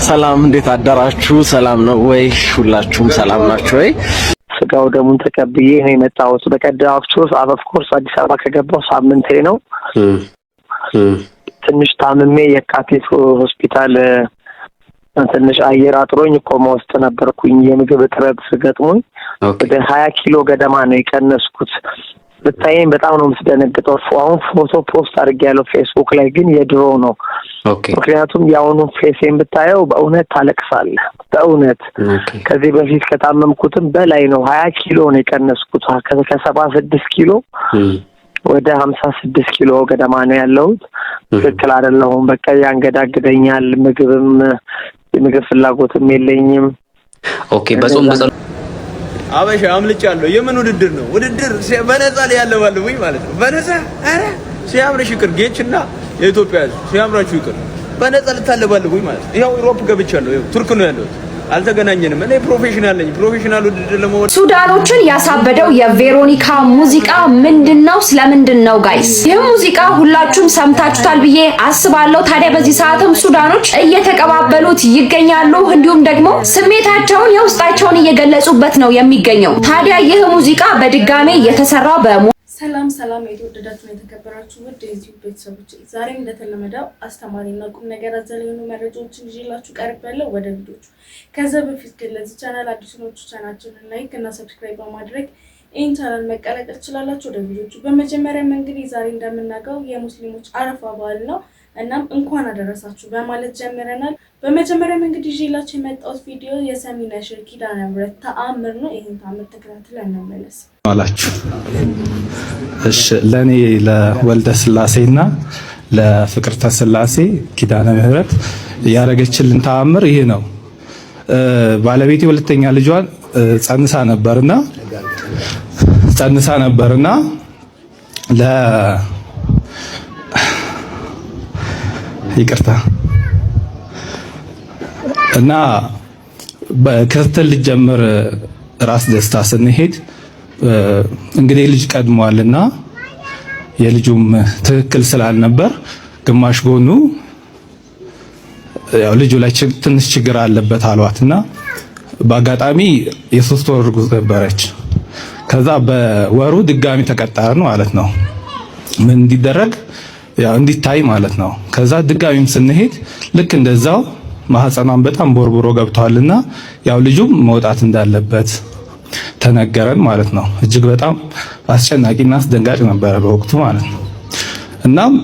ሰላም እንዴት አደራችሁ? ሰላም ነው ወይ? ሁላችሁም ሰላም ናችሁ ወይ? ስጋው ደሙን ተቀብዬ ነው የመጣሁት። በቀዳችሁ ኦፍ ኮርስ አዲስ አበባ ከገባሁ ሳምንቴ ነው። ትንሽ ታምሜ የካቲት ሆስፒታል ትንሽ አየር አጥሮኝ ኮማ ውስጥ ነበርኩኝ። የምግብ እጥረት ገጥሞኝ ወደ 20 ኪሎ ገደማ ነው የቀነስኩት። ብታየኝ በጣም ነው የምትደነግጠው። አሁን ፎቶ ፖስት አድርጌያለሁ ፌስቡክ ላይ፣ ግን የድሮ ነው። ምክንያቱም ያውኑ ፌሴን ብታየው በእውነት ታለቅሳለህ። በእውነት ከዚህ በፊት ከታመምኩትም በላይ ነው። 20 ኪሎ ነው የቀነስኩት። ከ76 ኪሎ ወደ 56 ኪሎ ገደማ ነው ያለሁት። ትክክል አይደለሁም። በቃ ያንገዳግደኛል። የምግብ ፍላጎትም የለኝም። ኦኬ በጾም አበሻ አምልጫለሁ። የምን ውድድር ነው? ውድድር በነፃ ላይ ያለው ባለውኝ ማለት ነው። በነፃ አረ ሲያምርሽ ይቅር ጌችና የኢትዮጵያ ሲያምራችሁ ይቅር በነፃ ልታለባለውኝ ማለት ነው። ያው ዩሮፕ ገብቻለሁ። ያው ቱርክ ነው ያለሁት። አልተገናኘንም። እኔ ፕሮፌሽናል ነኝ። ፕሮፌሽናል ውድድር ለመወዳደር ሱዳኖችን ያሳበደው የቬሮኒካ ሙዚቃ ምንድነው? ስለምንድነው ጋይስ? ይህ ሙዚቃ ሁላችሁም ሰምታችሁታል ብዬ አስባለሁ። ታዲያ በዚህ ሰዓትም ሱዳኖች እየተቀባበሉት ይገኛሉ። እንዲሁም ደግሞ ስሜታቸውን የውስጣቸውን እየገለጹበት ነው የሚገኘው። ታዲያ ይህ ሙዚቃ በድጋሜ የተሰራው ሰላም የተወደዳችሁ የተከበራችሁ ውድ የዩቲዩብ ቤተሰቦች፣ ዛሬም እንደተለመደው አስተማሪና ቁም ነገር አዘል የሆኑ መረጃዎችን ይዤላችሁ ቀርቤያለሁ። ወደ ቪዲዮቹ ከዛ በፊት ግን ለዚህ ቻናል አዲስ ናችሁ ቻናላችንን ላይክ እና ሰብስክራይብ በማድረግ ይህን ቻናል መቀላቀል ትችላላችሁ። ወደ ቪዲዮቹ በመጀመሪያ እንግዲህ ዛሬ እንደምናውቀው የሙስሊሞች አረፋ በዓል ነው። እናም እንኳን አደረሳችሁ በማለት ጀምረናል። በመጀመሪያ እንግዲህ ይዤላችሁ የመጣሁት ቪዲዮ የሰሚነሽ ኪዳነ ምህረት ተአምር ነው። ይሄን ተአምር ተከታትለን እንመለስ አላችሁ። እሺ ለኔ ለወልደ ስላሴና ለፍቅርተ ስላሴ ኪዳነ ምህረት ያረገችልን ተአምር ይሄ ነው። ባለቤቴ ሁለተኛ ልጇን ጸንሳ ነበርና ይቅርታ እና በክርትል ልጀምር ራስ ደስታ ስንሄድ እንግዲህ ልጅ ቀድሟልና የልጁም ትክክል ስላልነበር ግማሽ ጎኑ ያው ልጁ ላይ ትንሽ ችግር አለበት አሏትና በአጋጣሚ የ3 ወር እርጉዝ ነበረች። ከዛ በወሩ ድጋሚ ተቀጠርን ማለት ነው። ምን እንዲደረግ ያው እንዲታይ ማለት ነው። ከዛ ድጋሚም ስንሄድ ልክ እንደዛው ማህፀኗን በጣም ቦርቦሮ ገብቷልና ያው ልጁም መውጣት እንዳለበት ተነገረን ማለት ነው። እጅግ በጣም አስጨናቂና አስደንጋጭ ነበረ በወቅቱ ማለት ነው። እናም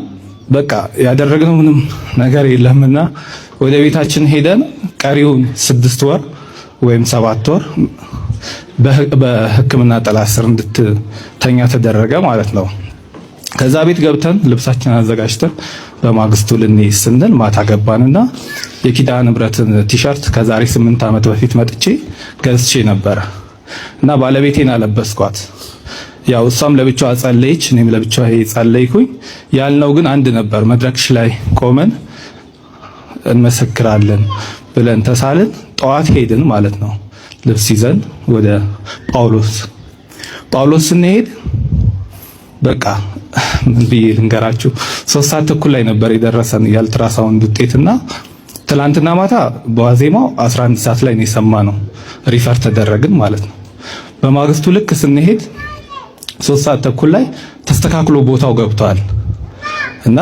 በቃ ያደረግነው ምንም ነገር የለምና ወደ ቤታችን ሄደን ቀሪውን 6 ወር ወይም 7 ወር በሕክምና ጥላ ስር እንድትተኛ ተደረገ ማለት ነው። ከዛ ቤት ገብተን ልብሳችንን አዘጋጅተን በማግስቱ ልንይዝ ስንል ማታ ገባንና የኪዳነ ምህረትን ቲሸርት ከዛሬ 8 ዓመት በፊት መጥቼ ገዝቼ ነበር እና ባለቤቴን አለበስኳት። ያው እሷም ለብቻዋ ጸለየች፣ እኔም ለብቻዋ ጸለይኩኝ። ያልነው ግን አንድ ነበር። መድረክሽ ላይ ቆመን እንመሰክራለን ብለን ተሳልን። ጠዋት ሄድን ማለት ነው ልብስ ይዘን ወደ ጳውሎስ ስንሄድ በቃ ምን ብዬ ልንገራችሁ 3 ሰዓት ተኩል ላይ ነበር የደረሰን የአልትራሳውንድ ውጤትና ትላንትና ማታ በዋዜማው 11 ሰዓት ላይ ነው የሰማነው። ሪፈር ተደረግን ማለት ነው። በማግስቱ ልክ ስንሄድ 3 ሰዓት ተኩል ላይ ተስተካክሎ ቦታው ገብቷል እና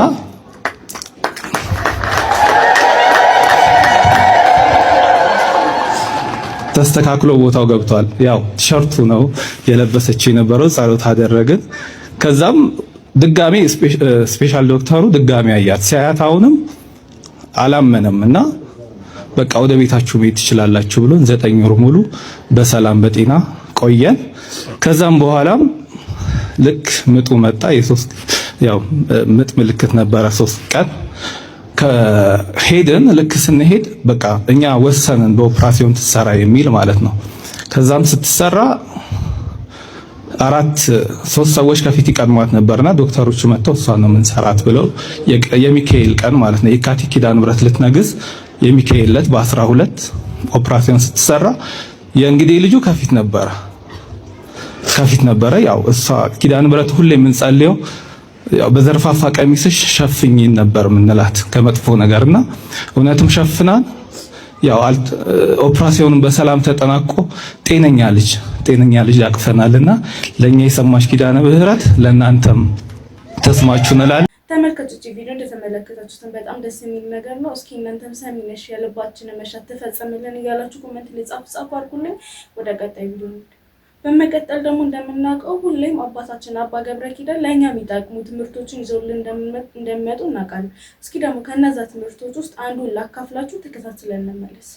ተስተካክሎ ቦታው ገብቷል። ያው ቲሸርቱ ነው የለበሰችው የነበረው። ጸሎት አደረግን። ከዛም ድጋሜ ስፔሻል ዶክተሩ ድጋሜ አያት። ሲያያት አሁንም አላመነም እና በቃ ወደ ቤታችሁ መሄድ ትችላላችሁ ብሎን 9 ወር ሙሉ በሰላም በጤና ቆየን። ከዛም በኋላም ልክ ምጡ መጣ። ያው ምጥ ምልክት ነበረ 3 ቀን ከሄድን ልክ ስንሄድ በቃ እኛ ወሰንን በኦፕራሲዮን ትሰራ የሚል ማለት ነው። ከዛም ስትሰራ 3 ሰዎች ከፊት ይቀድሟት ነበርና ዶክተሮቹ መጥተው እሷ ነው የምንሰራት ብለው የሚካኤል ቀን ማለት ነው የካቲት ኪዳነ ምህረት ልትነግስ የሚካኤል ዕለት በ12 ኦፕራሲዮን ስትሰራ የእንግዲህ ልጁ ከፊት ነበረ። ያው እሷ ኪዳነ ምህረት ሁሌ የምንጸልየው ያው በዘርፋፋ ቀሚስሽ ሸፍኝን ነበር ምንላት ከመጥፎ ነገርና እውነትም ሸፍናን ያው ኦፕራሲዮኑን በሰላም ተጠናቆ ጤነኛ ልጅ ያቅፈናልና ለኛ የሰማሽ ኪዳነ ምህረት ለእናንተም ተስማችሁ እንላለን። ተመልካቾች ቪዲዮ እንደተመለከታችሁት በጣም ደስ የሚል ነገር ነው። እስኪ እናንተም ሰሚነሽ ያለባችንን መሻት ተፈጸመልን እያላችሁ ኮሜንት ላይ ጻፉ አድርጉልኝ። ወደ ቀጣይ ቪዲዮ በመቀጠል ደግሞ እንደምናውቀው ሁሌም አባታችን አባ ገብረ ኪዳን ለኛ የሚጠቅሙ ትምህርቶችን ይዘውልን እንደሚመጡ እናውቃለን። እስኪ ደግሞ ከነዛ ትምህርቶች ውስጥ አንዱን ላካፍላችሁ ተከታትለን እንመለስ።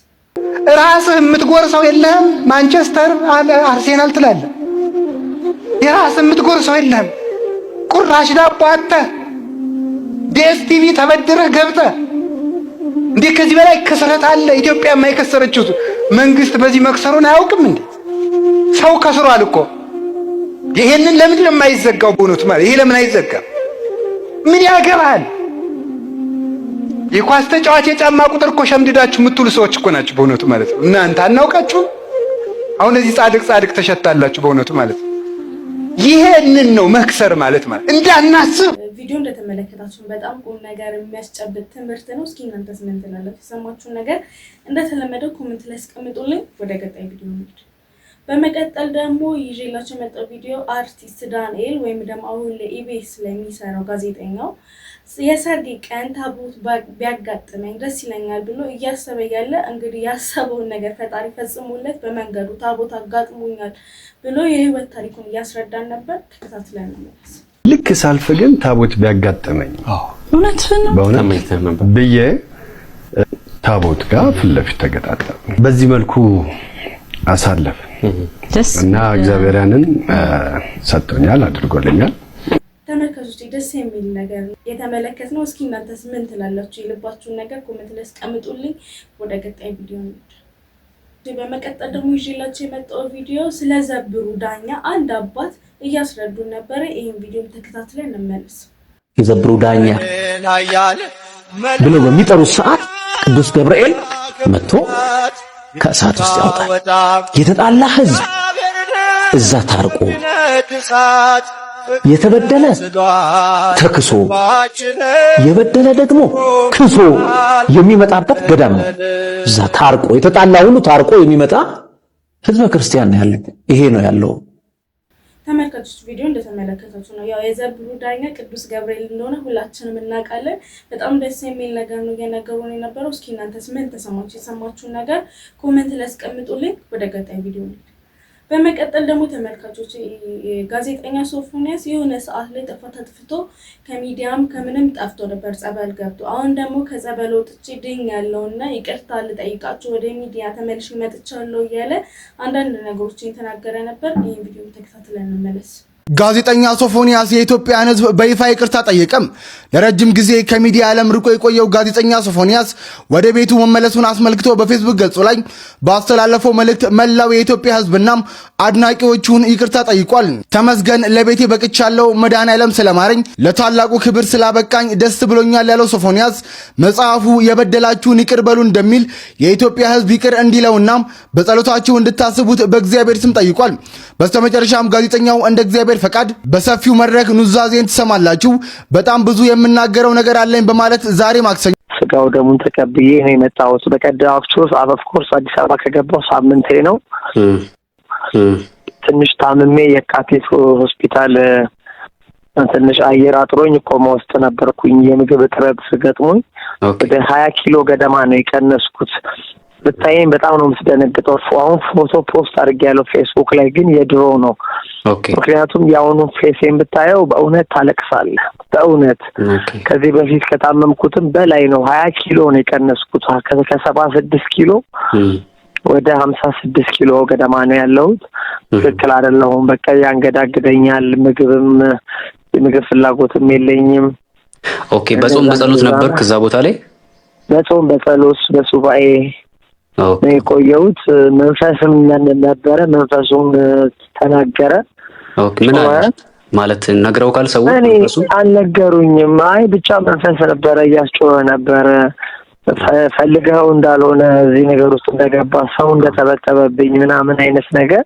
ራስህ የምትጎርሰው የለህም። ማንቸስተር አርሴናል ትላለህ። የራስህ የምትጎርሰው የለህም። ቁራሽ ዳቦ አጥተህ ዲኤስቲቪ ተበድረህ ገብተህ እንዴ! ከዚህ በላይ ከሰረት አለ? ኢትዮጵያ የማይከሰረችው መንግስት በዚህ መክሰሩን አያውቅም እንዴ? ሰው ከስሯል እኮ። ይሄንን ለምን የማይዘጋው? ቦኑት ማለት ይሄ ለምን አይዘጋም? ምን ያገባል? የኳስ ተጫዋች የጫማ ቁጥር እኮ ሸምድዳችሁ የምትውሉ ሰዎች እኮ ናችሁ ቦኑት ማለት ነው። እናንተ አናውቃችሁም? አሁን እዚህ ጻድቅ ተሸታላችሁ ቦኑት ማለት ነው። ይሄንን ነው መክሰር ማለት እንዳናስብ። ቪዲዮ እንደተመለከታችሁ በጣም ቁም ነገር የሚያስጨብጥ ትምህርት ነው። እስኪ እናንተስ ምን ትላላችሁ? የሰማችሁን ነገር እንደተለመደው ኮሜንት ላይ አስቀምጡልኝ። ወደ ቀጣይ ቪዲዮ እንሂድ። በመቀጠል ደግሞ ይዤላችሁ የመጣው ቪዲዮ አርቲስት ዳንኤል ወይም ደግሞ አሁን ለኢቢኤስ ላይ የሚሰራው ጋዜጠኛው የሰርግ ቀን ታቦት ቢያጋጥመኝ ደስ ይለኛል ብሎ እያሰበ ያለ እንግዲህ ያሰበውን ነገር ፈጣሪ ፈጽሞለት በመንገዱ ታቦት አጋጥሞኛል ብሎ የህይወት ታሪኩን እያስረዳን ነበር። ተከታትለን እንመለስ። ልክ ሳልፍ ግን ታቦት ቢያጋጥመኝ በእውነት ብዬ ታቦት ጋር ፊት ለፊት ተገጣጠምን። በዚህ መልኩ አሳለፍ እና እግዚአብሔር ያንን ሰጥቶኛል፣ አድርጎልኛል። ተመልካቾች ደስ የሚል ነገር የተመለከትነው። እስኪ እናንተስ ምን ትላላችሁ? የልባችሁን ነገር ኮሜንት ላይ አስቀምጡልኝ። ወደ ቀጣይ ቪዲዮ እንሂድ። በመቀጠል ደግሞ ይዤላችሁ የመጣው ቪዲዮ ስለ ዘብሩ ዳኛ አንድ አባት እያስረዱን ነበር። ይሄን ቪዲዮ ተከታትለን እንመለስ። የዘብሩ ዳኛ ብለው በሚጠሩት ሰዓት ቅዱስ ገብርኤል መጥቶ ከእሳት ውስጥ ያወጣል። የተጣላ ህዝብ እዛ ታርቆ የተበደለ ተክሶ የበደለ ደግሞ ክሶ የሚመጣበት ገዳም ነው። እዛ ታርቆ የተጣላ ሁሉ ታርቆ የሚመጣ ህዝበ ክርስቲያን ነው ያለው። ይሄ ነው ያለው። ተመልካቾች ቪዲዮ እንደተመለከታችሁ ነው። ያው የዘብሩ ዳኛ ቅዱስ ገብርኤል እንደሆነ ሁላችንም እናውቃለን። በጣም ደስ የሚል ነገር ነው እየነገሩን የነበረው። እስኪ እናንተስ ምን ተሰማችሁ? የሰማችሁን ነገር ኮሜንት ላይ አስቀምጡልኝ። ወደ ቀጣይ ቪዲዮ ነው። በመቀጠል ደግሞ ተመልካቾች ጋዜጠኛ ሶፎንያስ የሆነ ሰዓት ላይ ጥፋት አጥፍቶ ከሚዲያም ከምንም ጠፍቶ ነበር፣ ጸበል ገብቶ። አሁን ደግሞ ከጸበል ወጥቼ ድኛለሁና ይቅርታ ልጠይቃችሁ ወደ ሚዲያ ተመልሼ መጥቻለሁ እያለ አንዳንድ ነገሮችን የተናገረ ነበር። ይህን ቪዲዮ ተከታትለን እንመለስ። ጋዜጠኛ ሶፎንያስ የኢትዮጵያን ሕዝብ በይፋ ይቅርታ ጠየቀም። ለረጅም ጊዜ ከሚዲያ ዓለም ርቆ የቆየው ጋዜጠኛ ሶፎንያስ ወደ ቤቱ መመለሱን አስመልክቶ በፌስቡክ ገጹ ላይ ባስተላለፈው መልእክት መላው የኢትዮጵያ ሕዝብና አድናቂዎቹን ይቅርታ ጠይቋል። ተመስገን ለቤቴ በቅቻለሁ፣ መድኃኔዓለም ስለማረኝ፣ ለታላቁ ክብር ስላበቃኝ ደስ ብሎኛል ያለው ሶፎንያስ መጽሐፉ የበደላችሁን ይቅር በሉ እንደሚል የኢትዮጵያ ሕዝብ ይቅር እንዲለውና በጸሎታችሁ እንድታስቡት በእግዚአብሔር ስም ጠይቋል። በስተመጨረሻም ጋዜጠኛው እንደ እግዚአብሔር ፈቃድ በሰፊው መድረክ ኑዛዜን ትሰማላችሁ፣ በጣም ብዙ የምናገረው ነገር አለኝ በማለት ዛሬ ማክሰኞ ስጋው ደሙን ተቀብዬ ነው የመጣሁት። በቀደም ኦፍኮርስ አዲስ አበባ ከገባሁ ሳምንቴ ነው። ትንሽ ታምሜ የካቲት ሆስፒታል ትንሽ አየር አጥሮኝ ኮማ ውስጥ ነበርኩኝ። የምግብ እጥረት ገጥሞኝ ወደ 20 ኪሎ ገደማ ነው የቀነስኩት። ብታየኝ በጣም ነው የምትደነግጠው። አሁን ፎቶ ፖስት አድርጌያለሁ ፌስቡክ ላይ፣ ግን የድሮ ነው። ምክንያቱም የአሁኑ ፌሴን ብታየው በእውነት ታለቅሳለህ። በእውነት ከዚህ በፊት ከታመምኩትም በላይ ነው። 20 ኪሎ ነው የቀነስኩት። ከ76 ኪሎ ወደ 56 ኪሎ ገደማ ነው ያለሁት። ትክክል አይደለሁም። በቃ ያንገዳግደኛል። የምግብ ፍላጎትም የለኝም። ኦኬ። በጾም በጸሎት ነበር ከዛ ቦታ ላይ በጾም በጸሎት በሱባኤ ነው የቆየሁት። መንፈስም ነበረ፣ መንፈሱም ተናገረ። ኦኬ። ምን ማለት ነግረው ካል ሰው መንፈሱ አልነገሩኝም። አይ ብቻ መንፈስ ነበረ፣ እያስጮኸ ነበረ። ፈልገው እንዳልሆነ እዚህ ነገር ውስጥ እንደገባ ሰው እንደተበጠበብኝ ምናምን አይነት ነገር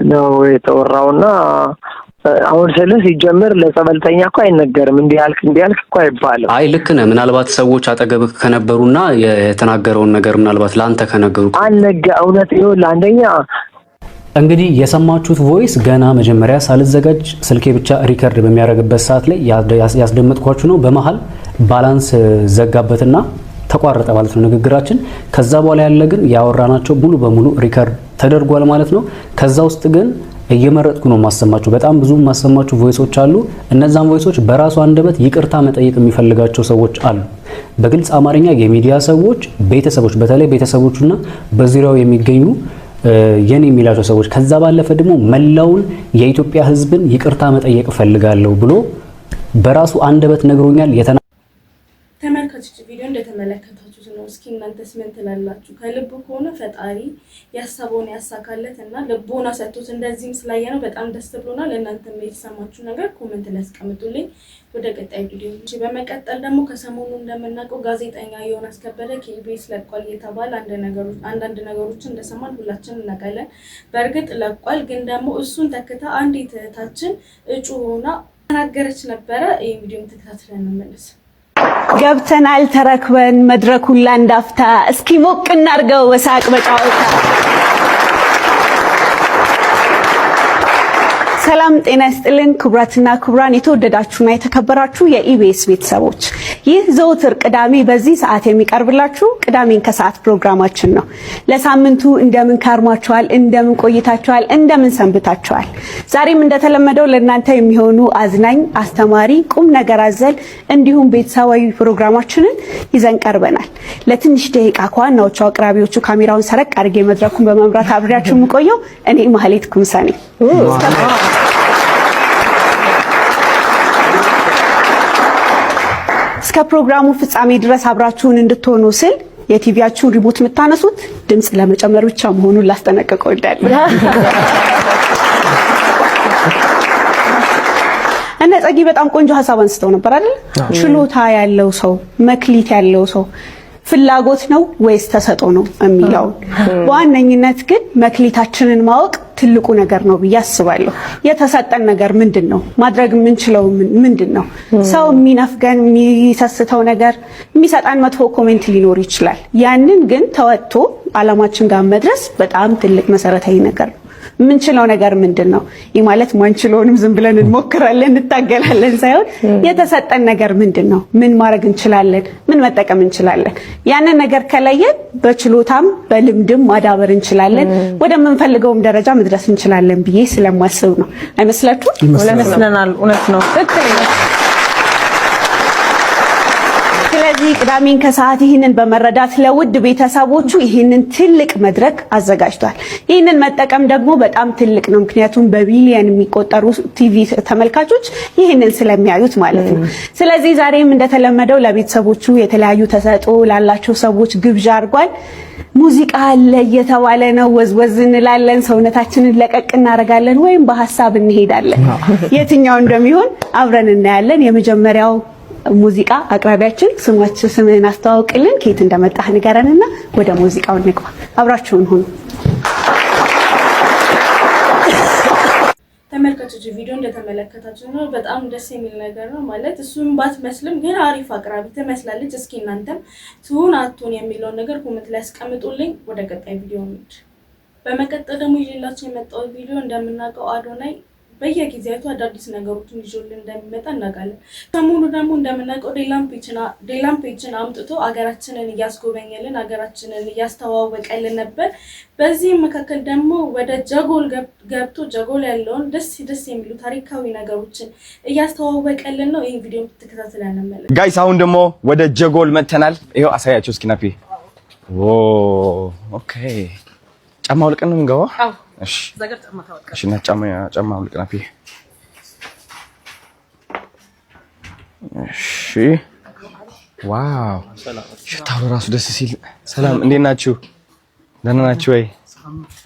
ነው የተወራውና አሁን ስለዚህ ሲጀምር ለጸበልተኛ እኮ አይነገርም እንዲያልክ እኮ አይባልም። አይ ልክ ነህ። ምናልባት ሰዎች አጠገብህ ከነበሩና የተናገረውን ነገር ምናልባት ላንተ ከነገሩ እውነት ይሁን አንደኛ እንግዲህ የሰማችሁት ቮይስ ገና መጀመሪያ ሳልዘጋጅ ስልኬ ብቻ ሪከርድ በሚያደርግበት ሰዓት ላይ ያስደመጥኳችሁ ነው። በመሃል ባላንስ ዘጋበትና ተቋረጠ ማለት ነው ንግግራችን። ከዛ በኋላ ያለ ግን ያወራናቸው ሙሉ በሙሉ ሪከርድ ተደርጓል ማለት ነው። ከዛ ውስጥ ግን እየመረጥኩ ነው ማሰማችሁ። በጣም ብዙ ማሰማችሁ ቮይሶች አሉ። እነዛን ቮይሶች በራሱ አንደበት ይቅርታ መጠየቅ የሚፈልጋቸው ሰዎች አሉ። በግልጽ አማርኛ የሚዲያ ሰዎች፣ ቤተሰቦች፣ በተለይ ቤተሰቦቹና በዙሪያው የሚገኙ የኔ የሚላቸው ሰዎች ከዛ ባለፈ ደግሞ መላውን የኢትዮጵያ ሕዝብን ይቅርታ መጠየቅ ፈልጋለሁ ብሎ በራሱ አንደበት ነግሮኛል። ተመልካቾች ቪዲዮ እንደተመለከታችሁት ነው። እስኪ እናንተስ ምን ትላላችሁ? ከልቡ ከሆነ ፈጣሪ ያሰበውን ያሳካለትና ልቦና ሰጥቶት እንደዚህም ስላየነው በጣም ደስ ብሎናል። እናንተም የተሰማችሁ ነገር ኮሜንት ላይ አስቀምጡልኝ። ወደ ቀጣይ ቪዲዮ በመቀጠል ደግሞ ከሰሞኑ እንደምናውቀው ጋዜጠኛ ዮናስ ከበደ ከኢቢኤስ ለቋል የተባለ አንዳንድ ነገሮችን እንደሰማን ሁላችንም እናውቃለን። በእርግጥ ለቋል፣ ግን ደግሞ እሱን ተክታ አንዲት እህታችን እጩ ሆና ተናገረች ነበረ። ይህ ቪዲዮ ተከታትለን እንመለስ። ገብተናል ተረክበን መድረኩን ላንዳፍታ እስኪ ሞቅ እናርገው በሳቅ በጫወታ። ሰላም ጤና ይስጥልን ክቡራትና ክቡራን የተወደዳችሁና የተከበራችሁ የኢቢኤስ ቤተሰቦች፣ ይህ ዘወትር ቅዳሜ በዚህ ሰዓት የሚቀርብላችሁ ቅዳሜን ከሰዓት ፕሮግራማችን ነው። ለሳምንቱ እንደምን ካርማችኋል? እንደምን ቆይታችኋል? እንደምን ሰንብታችኋል? ዛሬም እንደተለመደው ለእናንተ የሚሆኑ አዝናኝ፣ አስተማሪ፣ ቁም ነገር አዘል እንዲሁም ቤተሰባዊ ፕሮግራማችንን ይዘን ቀርበናል። ለትንሽ ደቂቃ ከዋናዎቹ አቅራቢዎቹ ካሜራውን ሰረቅ አድርጌ መድረኩን በመምራት አብሬያችሁ የምቆየው እኔ ማህሌት ኩምሳ ነኝ። እስከ ፕሮግራሙ ፍጻሜ ድረስ አብራችሁን እንድትሆኑ ስል የቲቪያችሁን ሪሞት የምታነሱት ድምጽ ለመጨመር ብቻ መሆኑን ላስጠነቅቅ እወዳለሁ። እነ ጸጊ በጣም ቆንጆ ሐሳብ አንስተው ነበር አይደል? ችሎታ ያለው ሰው፣ መክሊት ያለው ሰው ፍላጎት ነው ወይስ ተሰጦ ነው የሚለው። በዋነኝነት ግን መክሊታችንን ማወቅ ትልቁ ነገር ነው ብዬ አስባለሁ። የተሰጠን ነገር ምንድነው? ማድረግ የምንችለው ምንድነው? ሰው የሚነፍገን የሚሰስተው ነገር የሚሰጣን መጥፎ ኮሜንት ሊኖር ይችላል። ያንን ግን ተወጥቶ አላማችን ጋር መድረስ በጣም ትልቅ መሰረታዊ ነገር ነው። የምንችለው ነገር ምንድነው? ይህ ማለት ማንችለውንም ዝም ብለን እንሞክራለን እንታገላለን ሳይሆን የተሰጠን ነገር ምንድነው? ምን ማድረግ እንችላለን? ምን መጠቀም እንችላለን? ያንን ነገር ከለየን በችሎታም በልምድም ማዳበር እንችላለን፣ ወደምንፈልገውም ደረጃ መድረስ እንችላለን ብዬ ስለማስብ ነው። አይመስላችሁ? ይመስለናል። እውነት ነው። ስለዚህ ቅዳሜን ከሰዓት ይህንን በመረዳት ለውድ ቤተሰቦቹ ይህንን ትልቅ መድረክ አዘጋጅቷል። ይህንን መጠቀም ደግሞ በጣም ትልቅ ነው። ምክንያቱም በቢሊየን የሚቆጠሩ ቲቪ ተመልካቾች ይህንን ስለሚያዩት ማለት ነው። ስለዚህ ዛሬም እንደተለመደው ለቤተሰቦቹ የተለያዩ ተሰጥኦ ላላቸው ሰዎች ግብዣ አድርጓል። ሙዚቃ አለ እየተባለ ነው። ወዝወዝ እንላለን፣ ሰውነታችንን ለቀቅ እናደርጋለን፣ ወይም በሐሳብ እንሄዳለን። የትኛው እንደሚሆን አብረን እናያለን። የመጀመሪያው ሙዚቃ አቅራቢያችን ስምህን አስተዋውቅልን፣ ከየት እንደመጣህ ንገረንና ወደ ሙዚቃው እንግባ። አብራችሁን ሁኑ። ተመልካቾች ቪዲዮ እንደተመለከታችሁ ነው። በጣም ደስ የሚል ነገር ነው። ማለት እሱም ባትመስልም ግን አሪፍ አቅራቢ ትመስላለች። እስኪ እናንተም ትሁን አትሁን የሚለውን ነገር ኮሜንት ላይ አስቀምጡልኝ። ወደ ቀጣይ ቪዲዮ እንሂድ። በመቀጠል ደግሞ ይዤላችሁ የመጣው ቪዲዮ እንደምናውቀው አዶናይ በየጊዜያቱ አዳዲስ ነገሮችን ይዞልን እንደሚመጣ እናውቃለን። ሰሞኑ ደግሞ እንደምናውቀው ዴላም ፔጅን አምጥቶ አገራችንን እያስጎበኘልን አገራችንን እያስተዋወቀልን ነበር። በዚህም መካከል ደግሞ ወደ ጀጎል ገብቶ ጀጎል ያለውን ደስ የሚሉ ታሪካዊ ነገሮችን እያስተዋወቀልን ነው። ይህን ቪዲዮ ተከታትለን እንመለስ ጋይስ። አሁን ደግሞ ወደ ጀጎል መተናል። ይሄው አሳያችሁ እስኪ ናፒ። ኦኬ ጫማ አውልቀን ነው የምንገባው? አዎ እሺ ዘገር ጫማ ታወልቀ። እሺ እና ጫማ አውልቅ ናፒ። እሺ ዋው ሽታው ራሱ ደስ ሲል። ሰላም እንዴት ናችሁ? ደህና ናችሁ ወይ?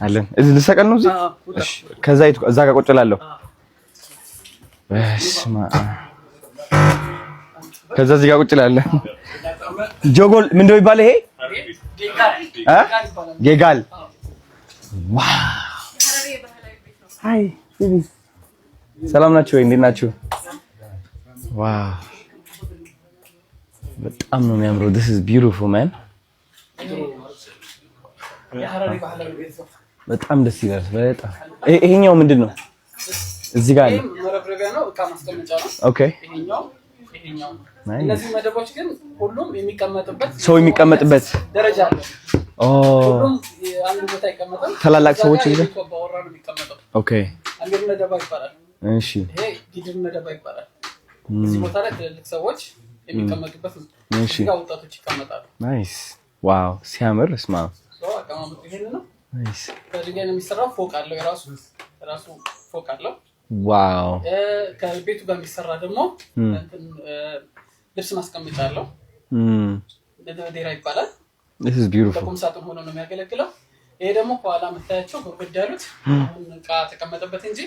አለን። እዚህ ልሰቀል ነው እዚህ? እሺ ከዛ እዛ ጋር ቁጭ እላለሁ። በስመ አብ። ከዛ እዚህ ጋር ቁጭ እላለሁ። ጀጎል ምንድነው የሚባለው ይሄ? ጌጋል። ዋው አይ ሰላም ናችሁ ወይ? እንዴት ናችሁ? ዋው በጣም ነው የሚያምረው። this is beautiful man። በጣም ደስ ይላል። በጣም ይሄኛው ምንድነው? እዚህ ጋር ነው መረብረቢያ ነው፣ እቃ ማስቀመጫ ነው። ኦኬ ይሄኛው እነዚህ መደቦች ግን ሁሉም የሚቀመጥበት ሰው የሚቀመጥበት ደረጃ አለ። ሁሉም አንድ ቦታ ይቀመጣል። ታላላቅ ሰዎች እዚህ ባወራ ነው የሚቀመጠው። ኦኬ አሚር መደባ ይባላል። እሺ ይሄ ጊድር መደባ ይባላል። እዚህ ቦታ ላይ ትልልቅ ሰዎች የሚቀመጡበት ነው። እሺ ጋር ወጣቶች ይቀመጣሉ። ናይስ ዋው ሲያምር እስማ ሰው አቀማመጡ ይሄን ነው። ናይስ ከድንጋይ ነው የሚሰራው። ፎቅ አለው የራሱ ፎቅ አለው። ዋው ከቤቱ ጋር የሚሰራ ደግሞ እንትን ልብስ ማስቀመጫ አለው። ለደራ ይባላል። this is beautiful በቁም ሳጥን ሆኖ ነው የሚያገለግለው። ይሄ ደግሞ ከኋላ መታያቸው በግድ ያሉት እቃ ተቀመጠበት እንጂ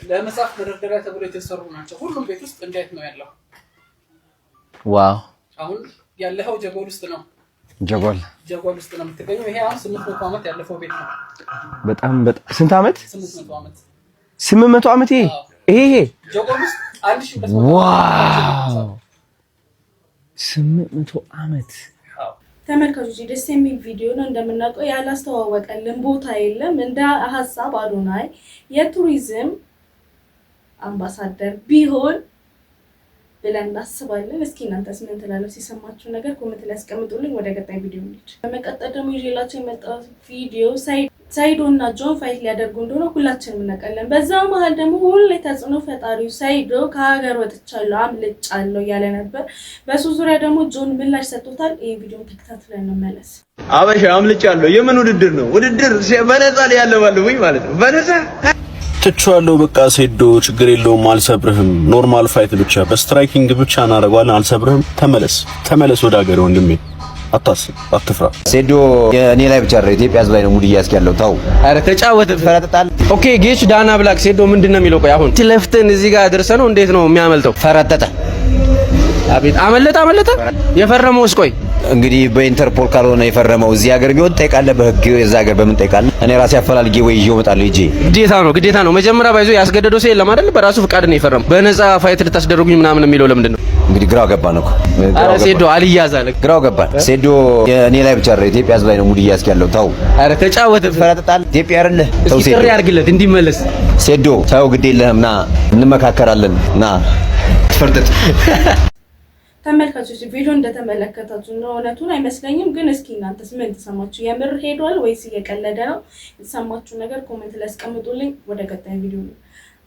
ለመጻፍ መደርደሪያ ተብሎ የተሰሩ ናቸው። ሁሉም ቤት ውስጥ እንዴት ነው ያለው? ዋው አሁን ያለኸው ጀጎል ውስጥ ነው። ጀጎል ውስጥ ነው የምትገኘው። ይሄ አሁን 800 ዓመት ያለፈው ቤት ነው። በጣም ስንት ዓመት? 800 ዓመት 800 ዓመት ይሄ ጀጎል ውስጥ 1200 ዋው 800 ዓመት ተመልካቾች ደስ የሚል ቪዲዮ ነው። እንደምናውቀው ያላስተዋወቀልን ቦታ የለም። እንደ ሐሳብ አዶናይ የቱሪዝም አምባሳደር ቢሆን ብለን እናስባለን። እስኪ እናንተስ ምን ትላላችሁ? ሲሰማችሁ ነገር ኮሜንት ላይ አስቀምጡልኝ። ወደ ቀጣይ ቪዲዮ እንሂድ። በመቀጠል ደግሞ ይዤላችሁ የመጣው ቪዲዮ ሳይዶ እና ጆን ፋይት ሊያደርጉ እንደሆነ ሁላችንም እናውቃለን። በዛው መሃል ደግሞ ሁሌ ተጽዕኖ ፈጣሪው ሳይዶ ከሀገር ወጥቻለሁ አምልጫለሁ ያለ ነበር። በሱ ዙሪያ ደግሞ ጆን ምላሽ ሰጥቶታል። ይሄን ቪዲዮ ተከታትለን እንመለስ። አበሻ አምልጫለሁ የምን ውድድር ነው? ውድድር በነፃ ላይ ያለባለው ወይ ማለት ነው። በነፃ ትቻለሁ በቃ ሴዶ ችግር የለውም አልሰብርህም። ኖርማል ፋይት ብቻ በስትራይኪንግ ብቻ እናደርጋለን። አልሰብርህም። ተመለስ ወደ ሀገር ወንድሜ። አታስብ፣ አትፍራ። ሴዶ የኔ ላይ ብቻ አይደል ኢትዮጵያ ህዝብ ላይ ነው ሙድ እያስክ ያለው። ታው አረ ተጫወተ ፈረጠጣል። ኦኬ ጌች ዳና ብላክ ሴዶ ምንድነው የሚለው? ቆይ አሁን ትለፍተን እዚህ ጋር ደርሰህ ነው እንዴት ነው የሚያመልጠው? ፈረጠጠ። አቤት አመለጠ። የፈረመውስ ቆይ እንግዲህ በኢንተርፖል ካልሆነ የፈረመው እዚህ ሀገር ቢሆን ጠይቃለህ። በህግ እዛ ሀገር በምን ጠይቃለህ? እኔ ራሴ አፈላልጌ ወይ ይዤው እመጣለሁ። ይዤ ግዴታ ነው። መጀመሪያ ባይዞ ያስገደደው ሰው የለም አይደል? በራሱ ፍቃድ ነው የፈረመው። በነፃ ፋይት ልታስደርጉኝ ምናምን የሚለው ለምንድን ነው? እንግዲህ ግራው ገባን እኮ። አረ ሴዶ አልያዛለ ግራው ገባን። ሴዶ የኔ ላይ ብቻ አይደል ኢትዮጵያ ህዝብ ላይ ነው ሙድ እያስክ ያለው። ታው አረ ተጫወተ ፈረጠጣል። ኢትዮጵያ አይደለ ተው ሴዶ ጥሪ አድርግለት እንዲመለስ። ሴዶ ታው ግድ የለህም ና እንመካከራለን። ና ትፈርጠጥ ተመልካቾች ቪዲዮ እንደተመለከታችሁ ነው። እውነቱን አይመስለኝም፣ ግን እስኪ እናንተስ ምን ተሰማችሁ? የምር ሄዷል ወይስ እየቀለደ ነው? የተሰማችሁ ነገር ኮሜንት ላይ አስቀምጡልኝ። ወደ ቀጣይ ቪዲዮ ነው።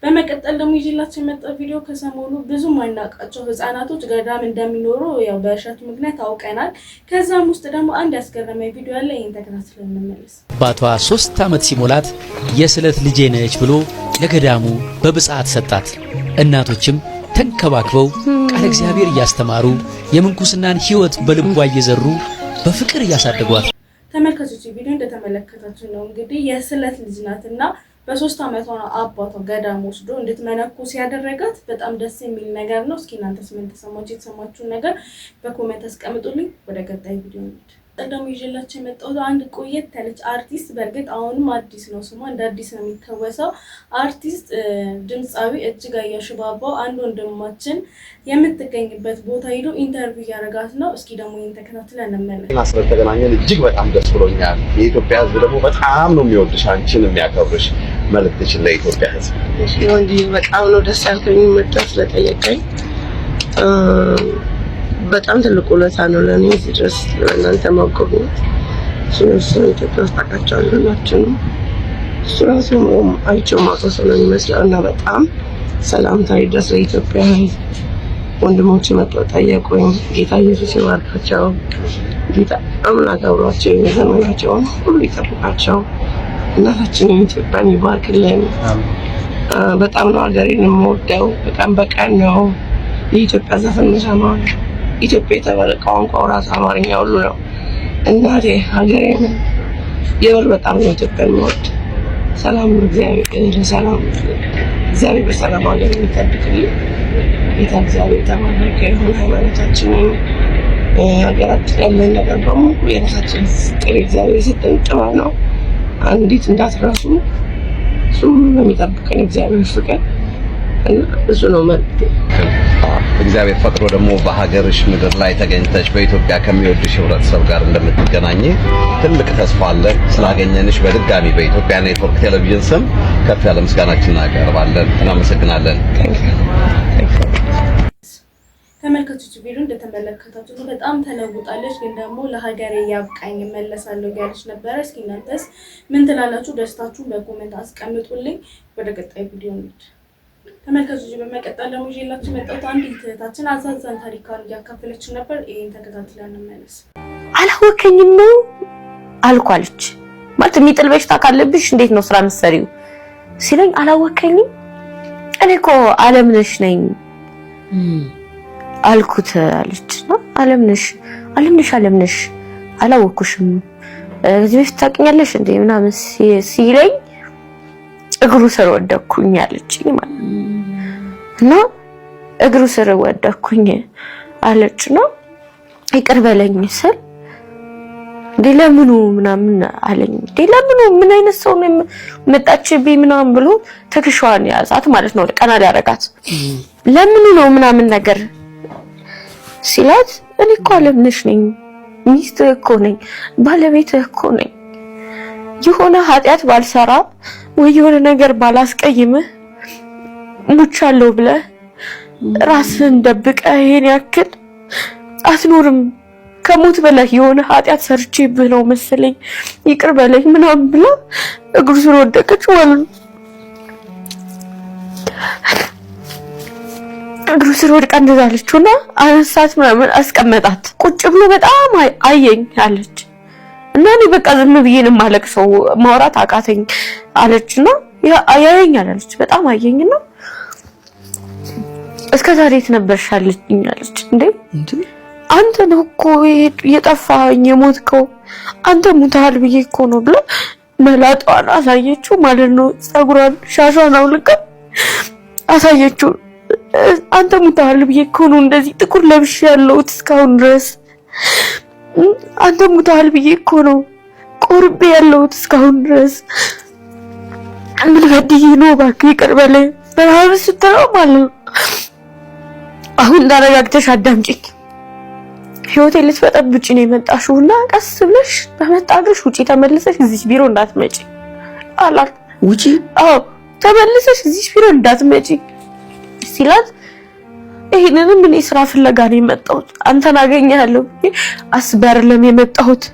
በመቀጠል ደግሞ ይዤላችሁ የመጣው ቪዲዮ ከሰሞኑ ብዙ ማይናቃቸው ህፃናቶች ገዳም እንደሚኖሩ ያው በእሸቱ ምክንያት አውቀናል። ከዛም ውስጥ ደግሞ አንድ ያስገረመኝ ቪዲዮ አለ። ይሄን ተከታትለን እንመለስ። አባቷ 3 ዓመት ሲሞላት የስለት ልጄ ነች ብሎ ለገዳሙ በብጽዓት ሰጣት። እናቶችም ተንከባክበው ቃል እግዚአብሔር እያስተማሩ የምንኩስናን ህይወት በልቧ እየዘሩ በፍቅር እያሳደጓት። ተመልካቾች ቪዲዮ እንደተመለከታችሁ ነው እንግዲህ የስለት ልጅ ናትና በ3 ዓመቷ አባቷ ገዳም ወስዶ እንድትመነኩስ ያደረጋት በጣም ደስ የሚል ነገር ነው። እስኪ እናንተስ ምን ተሰማችሁ? የተሰማችሁን ነገር በኮሜንት አስቀምጡልኝ። ወደ ቀጣይ ቪዲዮ እንሂድ። ቀደም ይዤላችሁ የመጣው አንድ ቆየት ያለች አርቲስት፣ በእርግጥ አሁንም አዲስ ነው ስሟ፣ እንደ አዲስ ነው የሚታወሰው። አርቲስት ድምጻዊ እጅጋየሁ ሽባባው አንድ ወንድማችን የምትገኝበት ቦታ ሄዶ ኢንተርቪው ያደረጋት ነው። እስኪ ደግሞ ይሄን ተከታትለን እንመለስ። ስለተገናኘን እጅግ በጣም ደስ ብሎኛል። የኢትዮጵያ ህዝብ ደግሞ በጣም ነው የሚወድሽ፣ አንቺን የሚያከብርሽ። መልእክትሽን ለኢትዮጵያ ህዝብ። ወንዲ በጣም ነው ደስ ያልከኝ መጥተህ ስለጠየቀኝ። በጣም ትልቅ ውለታ ነው ለኔ እዚህ ድረስ ለእናንተ ማጎብኘት። እሱ ኢትዮጵያ ውስጥ አውቃቸዋለሁ ናቸውም እሱ ራሱ አይቼው ማውቀው ሰው ነው የሚመስለው። እና በጣም ሰላምታ ይድረስ ለኢትዮጵያ ህዝብ። ወንድሞቼ መጥተው ጠየቁኝ። ጌታ ኢየሱስ ይባርካቸው። ጌታ አምላክ አብሯቸው የዘመናቸውን ሁሉ ይጠብቃቸው። እናታችንን ኢትዮጵያን ይባርክልን። በጣም ነው ሀገሬን የምወደው። በጣም በቀን ነው የኢትዮጵያ ዘፈን የምሰማው። ኢትዮጵያ የተባለ ቋንቋው ራሱ አማርኛ ሁሉ ነው። እናቴ ሀገሬን የምር በጣም ነው ኢትዮጵያ የምወድ። ሰላም እግዚአብሔር ሰላም እግዚአብሔር በሰላም ሀገር የሚጠብቅልን ጌታ እግዚአብሔር ተባረከ ይሁን። ሃይማኖታችንን ሀገራችን ያለን ነገር በሙሉ የራሳችን ፍቅር እግዚአብሔር የሰጠን ጥበብ ነው። አንዲት እንዳትረሱ እሱ ሁሉ ነው የሚጠብቀን እግዚአብሔር ፍቅር። እሱ ነው መልእክቴ። እግዚአብሔር ፈቅዶ ደግሞ በሀገርሽ ምድር ላይ ተገኝተሽ በኢትዮጵያ ከሚወድሽ ህብረተሰብ ጋር እንደምትገናኝ ትልቅ ተስፋ አለ። ስላገኘንሽ በድጋሚ በኢትዮጵያ ኔትወርክ ቴሌቪዥን ስም ከፍ ያለ ምስጋናችንን እናቀርባለን። እናመሰግናለን። ተመልካቾች ቪዲዮ እንደተመለከታችሁ በጣም ተለውጣለች፣ ግን ደግሞ ለሀገሬ ያብቃኝ እመለሳለሁ ያለች ነበር። እስኪ እናንተስ ምን ትላላችሁ? ደስታችሁን በኮሜንት አስቀምጡልኝ። ወደ ቀጣይ ቪዲዮ እንሂድ። ተመልካቾች በመቀጠል ደግሞ ይዤላችሁ መጣሁት አንዲት እህታችን አሳዛኝ ታሪካን እያካፈለችን ነበር። ይሄን ተከታትለን እንመለስ። አላወከኝም ነው አልኳለች። ማለት የሚጥል በሽታ ካለብሽ እንዴት ነው ስራ መሰሪው ሲለኝ አላወከኝም። እኔ እኮ አለምነሽ ነኝ አልኩት አለችና አለምነሽ አላወኩሽም እዚህ በፊት ታውቂኛለሽ እንዴ ምናምን ሲለኝ እግሩ ስር ወደኩኝ አለችኝ ማለት እና እግሩ ስር ወደኩኝ አለችና ይቅር በለኝ ስል ለምኑ ምናምን አለኝ። ለምኑ ምን አይነት ሰው ነው መጣችብኝ ምናምን ብሎ ትከሻዋን ያዛት ማለት ነው። ቀና ሊያረጋት ለምኑ ነው ምናምን ነገር ሲላት እኔ እኮ አለምነሽ ነኝ፣ ሚስትህ እኮ ነኝ፣ ባለቤትህ እኮ ነኝ። የሆነ ኃጢአት ባልሰራ ወይ የሆነ ነገር ባላስቀይምህ ሙቻለሁ ብለህ ራስህን ደብቀህ ይሄን ያክል አትኖርም። ከሞት በላይ የሆነ ኃጢአት ሰርቼብህ ነው መሰለኝ ይቅር በለኝ ምናምን ብላ እግሩ ስር ወደቀች ማለት ነው። እግሩ ስር ወድቃ እንደዛለችውና አነሳት ምናምን አስቀመጣት። ቁጭ ብሎ በጣም አየኝ አለች እና እኔ በቃ ዝም ብዬ ነው የማለቅሰው ማውራት አቃተኝ አለችና ያየኛል አለች። በጣም አየኝና እስከ ዛሬ ትነበርሻለችኝ አለች። እንዴ አንተ ነው እኮ የጠፋኝ የሞትከው አንተ ሙታል ብዬ እኮ ነው ብላ መላጧን አሳየችው ማለት ነው። ጸጉሯን ሻሿን አውልቃ አሳየችው። አንተ ሙታል ብዬ እኮ ነው እንደዚህ ጥቁር ለብሽ ያለሁት እስካሁን ድረስ አንተ ሙታል ብዬ እኮ ነው ቆርቤ ያለሁት እስካሁን ድረስ ምን በድዬ ነው እባክህ ይቅር በለኝ ምናምን ስትለው ማለት ነው። አሁን ተረጋግተሽ አዳምጪኝ፣ ህይወቴን ልትበጠብጪ ነው የመጣሽውና ቀስ ብለሽ በመጣገሽ ውጪ ተመልሰሽ እዚህ ቢሮ እንዳትመጪ አላት። ውጪ? አዎ ተመልሰሽ እዚህ ቢሮ እንዳትመጪ ሲላት ይሄንንም እኔ ስራ ፍለጋ ነው የመጣሁት አንተን አገኛለሁ አስበርለም የመጣሁት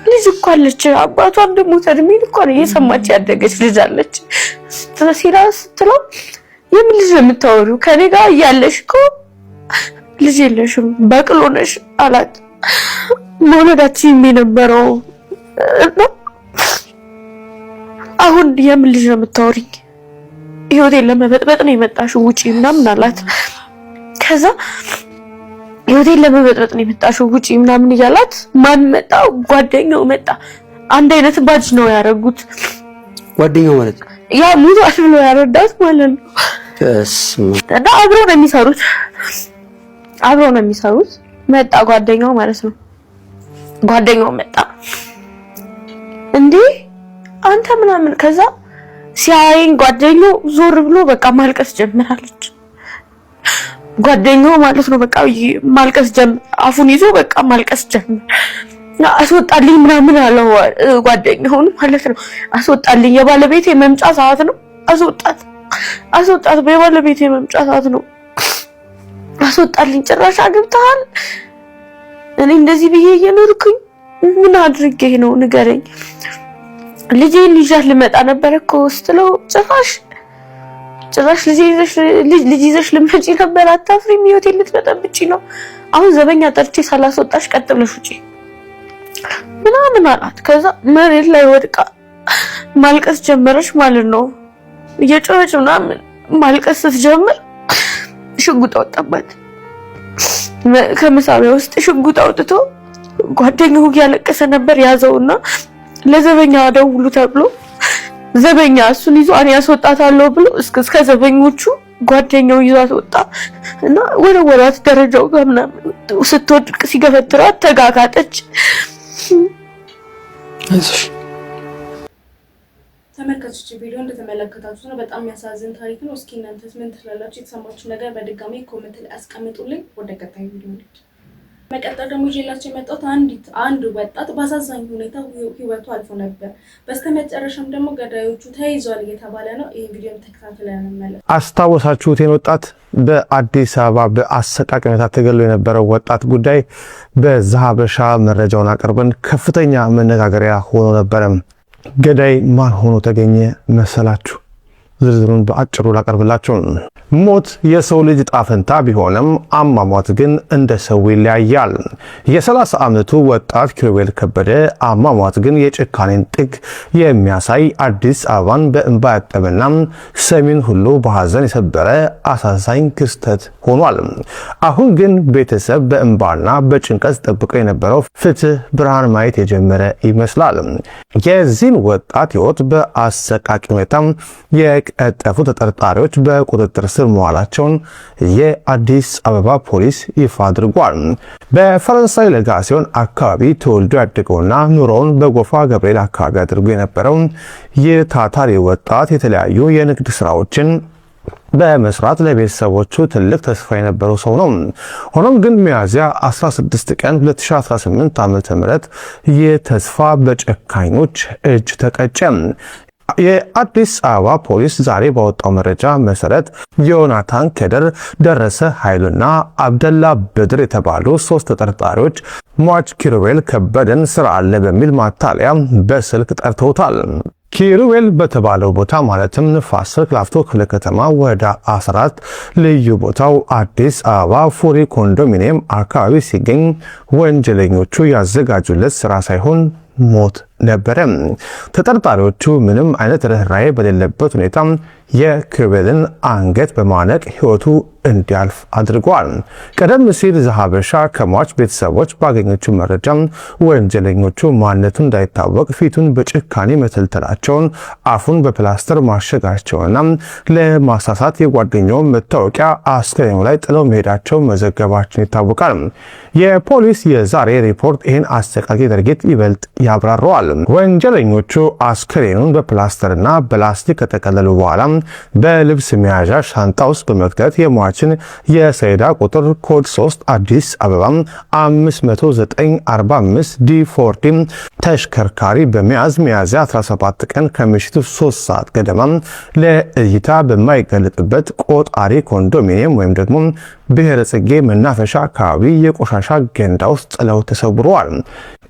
ልጅ እኮ አለች አባቷ እንደሞተ እድሜን እኮ ነው እየሰማች ያደገች ልጅ አለች ስትለው የምን ልጅ ነው የምታወሪው ከኔ ጋር እያለሽ እኮ ልጅ የለሽም በቅሎ ነሽ አላት። መውለዳችን የነበረው አሁን የምን ልጅ ነው የምታወሪኝ ህይወቴን ለመበጥበጥ ነው የመጣሽው ውጪ ምናምን አላት። ከዛ ህይወቴን ለመበጥበጥ ነው የመጣሽው ውጪ ምናምን እያላት ማን መጣ? ጓደኛው መጣ። አንድ አይነት ባጅ ነው ያረጉት። ጓደኛው ማለት ያ ሙቷል ብሎ ያረዳት ማለት ነው። እና አብረው ነው የሚሰሩት መጣ ጓደኛው ማለት ነው። ጓደኛው መጣ እንዴ አንተ ምናምን ከዛ ሲያየኝ ጓደኛው ዞር ብሎ በቃ ማልቀስ ጀመራለች። ጓደኛው ማለት ነው በቃ ማልቀስ ጀመረ። አፉን ይዞ በቃ ማልቀስ ጀመረ። አስወጣልኝ ምናምን አለው ጓደኛውን ማለት ነው። አስወጣልኝ የባለቤቴ መምጫ ሰዓት ነው። አስወጣት በባለቤቴ መምጫ ሰዓት ነው። አስወጣልኝ ጭራሽ አግብተሃል? እኔ እንደዚህ ብዬ እየኖርኩኝ ምን አድርጌ ነው ንገረኝ። ልጄን ይዣት ልመጣ ነበር እኮ ስትለው ጭራሽ ልጅ ይዘሽ ልመጪ ነበር አታፍሪም? ህይወቴን ልትበጠብጪ ነው። አሁን ዘበኛ ጠርቼ ሳላስወጣሽ ቀጥ ብለሽ ውጪ ምናምን አላት። ከዛ መሬት ላይ ወድቃ ማልቀስ ጀመረች ማለት ነው። እየጮኸች ምናምን ማልቀስ ስትጀምር ሽጉጥ አወጣባት። ከመሳቢያ ውስጥ ሽጉጥ አውጥቶ ጓደኛው እያለቀሰ ነበር ያዘውና ለዘበኛ ደውሉ ተብሎ ዘበኛ እሱን ይዞ እኔ ያስወጣታለሁ ብሎ እስከ ዘበኞቹ ጓደኛው ይዟት ወጣ እና ወራት ደረጃው ጋር ምናምን ስትወድቅ ሲገፈትራት ተጋጋጠች። ተመልካቾች ቪዲዮ እንደተመለከታችሁት ነው። በጣም የሚያሳዝን ታሪክ ነው። እስኪ እናንተስ ምን ትላላችሁ? የተሰማችሁ ነገር በድጋሚ ኮሜንት ላይ አስቀምጡልኝ። ወደ ቀጣይ ቪዲዮ እንሂድ። መቀጠል ደግሞ ይዤላችሁ የመጣሁት አንድ ወጣት በአሳዛኝ ሁኔታ ህይወቱ አልፎ ነበር። በስተመጨረሻም ደግሞ ገዳዮቹ ተይዟል እየተባለ ነው። ይሄ ቪዲዮ ተከታትለን እንመለስ። አስታወሳችሁት? ወጣት በአዲስ አበባ በአሰቃቂ ሁኔታ ተገሎ የነበረው ወጣት ጉዳይ በዛሀበሻ መረጃውን አቅርበን ከፍተኛ መነጋገሪያ ሆኖ ነበረ። ገዳይ ማን ሆኖ ተገኘ መሰላችሁ? ዝርዝሩን በአጭሩ ላቀርብላችሁ። ሞት የሰው ልጅ ጣፈንታ ቢሆንም አሟሟት ግን እንደ ሰው ይለያያል። የ30 ዓመቱ ወጣት ኪሩቤል ከበደ አሟሟት ግን የጭካኔን ጥግ የሚያሳይ አዲስ አበባን በእንባ ያጠበና ሰሜን ሁሉ በሐዘን የሰበረ አሳዛኝ ክስተት ሆኗል። አሁን ግን ቤተሰብ በእንባና በጭንቀት ጠብቀው የነበረው ፍትህ ብርሃን ማየት የጀመረ ይመስላል። የዚህን ወጣት ህይወት በአሰቃቂ ሁኔታ የቀጠፉ ተጠርጣሪዎች በቁጥጥር ስር መዋላቸውን የአዲስ አበባ ፖሊስ ይፋ አድርጓል። በፈረንሳይ ለጋሲዮን አካባቢ ተወልዶ ያደገውና ኑሮውን በጎፋ ገብርኤል አካባቢ አድርጎ የነበረው ይህ ታታሪ ወጣት የተለያዩ የንግድ ስራዎችን በመስራት ለቤተሰቦቹ ትልቅ ተስፋ የነበረው ሰው ነው። ሆኖም ግን ሚያዝያ 16 ቀን 2018 ዓ.ም ይህ ተስፋ በጨካኞች እጅ ተቀጨ። የአዲስ አበባ ፖሊስ ዛሬ ባወጣው መረጃ መሰረት ዮናታን ከደር፣ ደረሰ ኃይሉና አብደላ በድር የተባሉ 3 ተጠርጣሪዎች ሟች ኪሩቤል ከበደን ስራ አለ በሚል ማታለያ በስልክ ጠርተውታል። ኪሩቤል በተባለው ቦታ ማለትም ንፋስ ስልክ ላፍቶ ክፍለ ከተማ ወደ 14 ልዩ ቦታው አዲስ አበባ ፉሪ ኮንዶሚኒየም አካባቢ ሲገኝ ወንጀለኞቹ ያዘጋጁለት ስራ ሳይሆን ሞት ነበረ። ተጠርጣሪዎቹ ምንም አይነት ርህራሄ በሌለበት ሁኔታ የኪሩቤልን አንገት በማነቅ ህይወቱ እንዲያልፍ አድርጓል። ቀደም ሲል ዘሀበሻ ከሟች ቤተሰቦች ባገኘችው መረጃ ወንጀለኞቹ ማንነቱ እንዳይታወቅ ፊቱን በጭካኔ መተልተላቸውን፣ አፉን በፕላስተር ማሸጋቸውና ለማሳሳት የጓደኛውን መታወቂያ አስከሬኑ ላይ ጥለው መሄዳቸው መዘገባችን ይታወቃል። የፖሊስ የዛሬ ሪፖርት ይህን አሰቃቂ ድርጊት ይበልጥ ያብራራዋል። ወንጀለኞቹ አስከሬኑን በፕላስተርና በላስቲክ ከጠቀለሉ በኋላ በልብስ መያዣ ሻንጣ ውስጥ በመክተት የሟችን የሰሌዳ ቁጥር ኮድ 3 አዲስ አበባ 50945 ዲ40 ተሽከርካሪ በመያዝ ሚያዝያ 17 ቀን ከምሽቱ 3 ሰዓት ገደማ ለእይታ በማይገለጥበት ቆጣሪ ኮንዶሚኒየም ወይም ደግሞ ብሔረ ጽጌ መናፈሻ አካባቢ የቆሻሻ ገንዳ ውስጥ ጥለው ተሰውረዋል።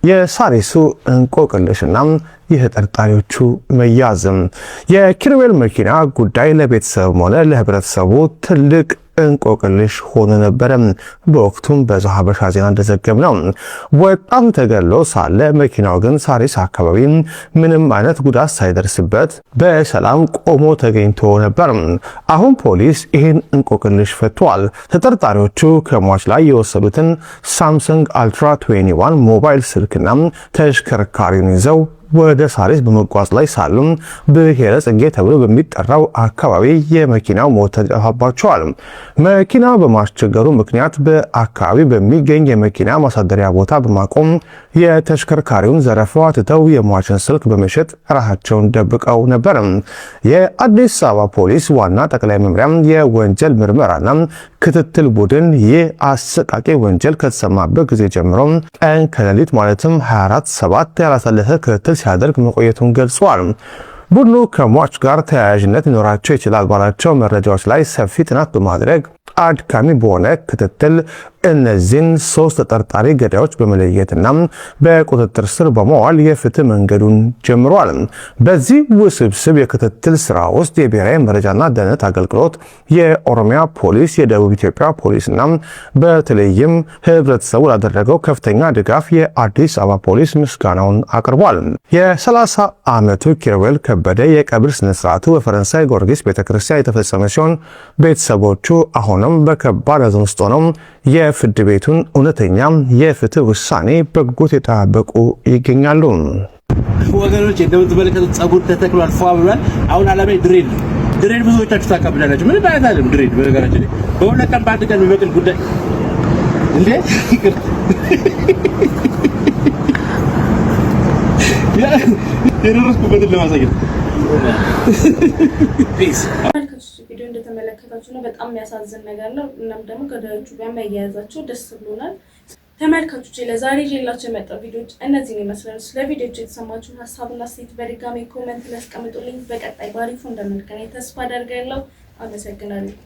የሳሪሱ እንቆቅልሽና የተጠርጣሪዎቹ መያዝም የኪሩቤል መኪና ጉዳይ ለቤተሰብም ሆነ ለህብረተሰቡ ትልቅ እንቆቅልሽ ሆኖ ነበረ። በወቅቱም በዛሀበሻ ዜና እንደዘገብነው ወጣቱ ተገሎ ሳለ መኪናው ግን ሳሪስ አካባቢ ምንም አይነት ጉዳት ሳይደርስበት በሰላም ቆሞ ተገኝቶ ነበር። አሁን ፖሊስ ይህን እንቆቅልሽ ፈቷል። ተጠርጣሪዎቹ ከሟች ላይ የወሰዱትን ሳምሰንግ አልትራ 21 ሞባይል ስልክና ተሽከርካሪውን ይዘው ወደ ሳሪስ በመጓዝ ላይ ሳሉ ብሔረ ጽጌ ተብሎ በሚጠራው አካባቢ የመኪናው ሞተር ጠፋባቸዋል። መኪናው በማስቸገሩ ምክንያት በአካባቢ በሚገኝ የመኪና ማሳደሪያ ቦታ በማቆም የተሽከርካሪውን ዘረፋ ትተው የሟችን ስልክ በመሸጥ ራሳቸውን ደብቀው ነበር። የአዲስ አበባ ፖሊስ ዋና ጠቅላይ መምሪያ የወንጀል ምርመራና ክትትል ቡድን ይህ አሰቃቂ ወንጀል ከተሰማበት ጊዜ ጀምሮ ቀን ከሌሊት ማለትም 24/7 ያላሳለፈ ክትትል ሲያደርግ መቆየቱን ገልጿል። ቡድኑ ከሟች ጋር ተያያዥነት ሊኖራቸው ይችላል ባላቸው መረጃዎች ላይ ሰፊ ጥናት በማድረግ አድካሚ በሆነ ክትትል እነዚህን 3 ተጠርጣሪ ገዳዮች በመለየትና በቁጥጥር ስር በመዋል የፍትህ መንገዱን ጀምሯል። በዚህ ውስብስብ የክትትል ስራ ውስጥ የብሔራዊ መረጃና ደህንነት አገልግሎት፣ የኦሮሚያ ፖሊስ፣ የደቡብ ኢትዮጵያ ፖሊስና በተለይም ህብረተሰቡ ላደረገው ከፍተኛ ድጋፍ የአዲስ አበባ ፖሊስ ምስጋናውን አቅርቧል። የ30 ዓመቱ ኪሩቤል ከበደ የቀብር ስነስርዓቱ በፈረንሳይ ጊዮርጊስ ቤተክርስቲያን የተፈጸመ ሲሆን ቤተሰቦቹ አሁንም በከባድ ሐዘን ውስጥ ሆነው የፍርድ ቤቱን እውነተኛ የፍትህ ውሳኔ በጉጉት የጠበቁ ይገኛሉ። ወገኖች እንደምትመለከቱት ጸጉር ተተክሏል፣ ፏ ብሏል። አሁን አላማይ ድሬድ ብዙዎቻችሁ ታቀብላላችሁ። ምን ማለት አይደለም ድሬድ በነገራችን ላይ በሁለት ቀን በአንድ ቀን የሚበቅል ጉዳይ እንዴ የደረስኩበትን ለማሳየት ፒስ ቪዲዮ እንደተመለከታችሁ ነው። በጣም የሚያሳዝን ነገር ነው። እናም ደግሞ ገዳዮቹ ጋር መያያዛቸው ደስ ብሎናል። ተመልካቾች ለዛሬ ይዤላችሁ የመጣው ቪዲዮዎች እነዚህን ይመስላሉ። ስለ ቪዲዮዎች የተሰማችሁን ሀሳብና አስተያየት በድጋሚ ኮሜንት ላይ አስቀምጡልኝ። በቀጣይ ባሪፉ እንደምንገናኝ ተስፋ አደርጋለሁ። አመሰግናለሁ።